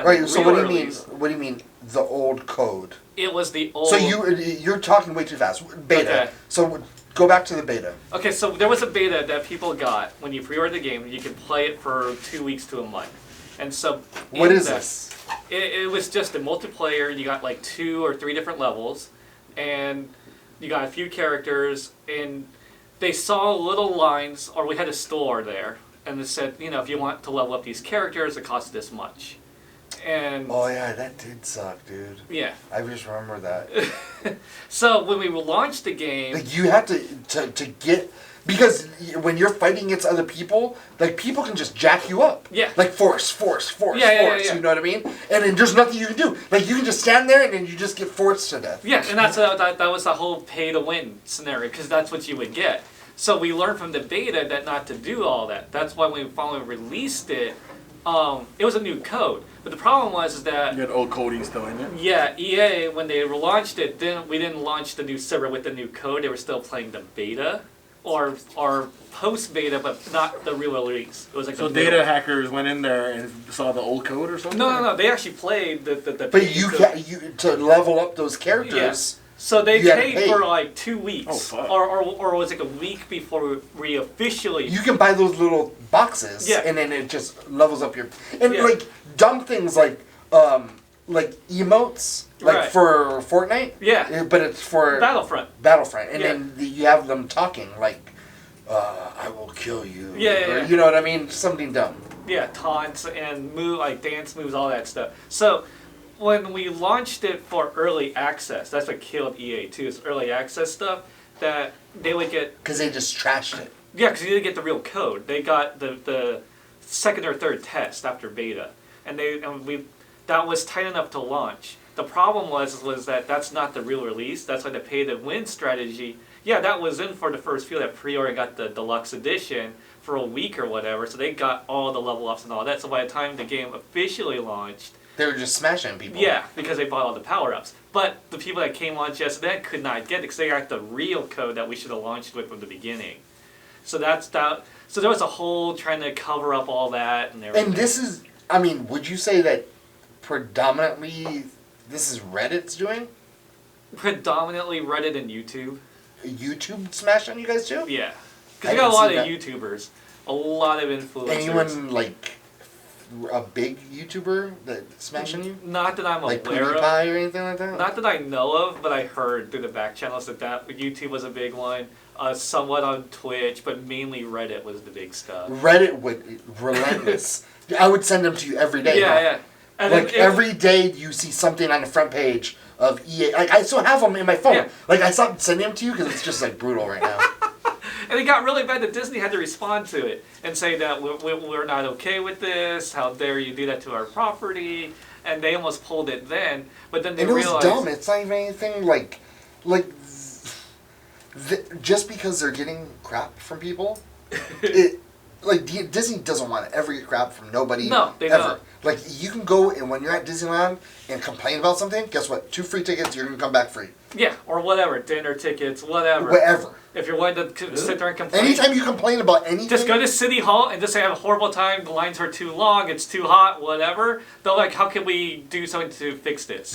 on Right. the So real what do you mean? release. What do you mean the old code? It was the old. So you're talking way too fast. Beta. Okay. So go back to the beta. Okay, so there was a beta that people got when you pre-ordered the game. You could play it for 2 weeks to a month, and so What is this? It was just a multiplayer. You got like 2 or 3 different levels, and you got a few characters, and they saw little lines, or we had a store there, and it said, if you want to level up these characters, it costs this much. And Oh yeah, that did suck, dude. yeah. I just remember that. So when we launched the game, Like you have to get, because when you're fighting against other people, like people can just jack you up. Yeah. Like force. Yeah. You know what I mean? And then there's nothing you can do. Like you can just stand there and then you just get forced to death. yeah, and that was the whole pay-to-win scenario, because that's what you would get. So we learned from the beta that not to do all that. That's why when we finally released it, it was a new code. But the problem was that You got old coding still in there. yeah, EA when they relaunched it, we didn't launch the new server with the new code. They were still playing the beta, or post beta, but not the real release. It was like So data hackers went in there and saw the old code or something? No. They actually played the. But you to level up those characters. Yeah. So they You had to paid pay. for like 2 weeks, Oh, fuck. or was it a week before we officially? You can buy those little boxes, Yeah. and then it just levels up your and Yeah. like dumb things like emotes, like Right. for Fortnite. Yeah. But it's for Battlefront. and Yeah. then you have them talking like, "I will kill you." Yeah, or, yeah. You know what I mean? Something dumb. Yeah, taunts and dance moves, all that stuff. So when we launched it for early access, that's what killed EA too. Is early access stuff that they would get. Because they just trashed it. Yeah, because you didn't get the real code. They got the second or third test after beta, and that was tight enough to launch. The problem was that that's not the real release. That's why the pay to win strategy. Yeah, that was in for the first few that pre-order got the deluxe edition for a week or whatever. So they got all the level ups and all that. So by the time the game officially launched, They were just smashing people. yeah, because they bought all the power ups. But the people that came on just then could not get it because they got the real code that we should have launched with from the beginning. So that's that. So there was a whole trying to cover up all that and everything. And this is, I mean, would you say that predominantly this is Reddit's doing? Predominantly Reddit and YouTube. YouTube smash on you guys too? Yeah. I Because you got a lot of didn't see YouTubers. A lot of influencers. Anyone like a big YouTuber that smashing you? Not that I'm Like aware of. PewDiePie or anything like that? Not that I know of, but I heard through the back channels that YouTube was a big one. Somewhat on Twitch, but mainly Reddit was the big stuff. Reddit would relentless. I would send them to you every day. Yeah, yeah. And Like every day you see something on the front page of EA. Like I still have them in my phone. Yeah. Like I stopped sending them to you because it's just like brutal right now. And it got really bad that Disney had to respond to it and say that we're not okay with this. How dare you do that to our property? And they almost pulled it then. But then they And it was realized... dumb. It's not even anything like just because they're getting crap from people. Disney doesn't want to ever get crap from nobody. No, they ever. don't. Like you can go and when you're at Disneyland and complain about something, guess what? 2 free tickets, you're gonna come back free. Yeah, or whatever. Dinner tickets, whatever. Whatever. If you're willing to sit there and complain... Anytime you complain about anything, Just go to City Hall and just say I have a horrible time, the lines are too long, it's too hot, whatever. They're like, how can we do something to fix this?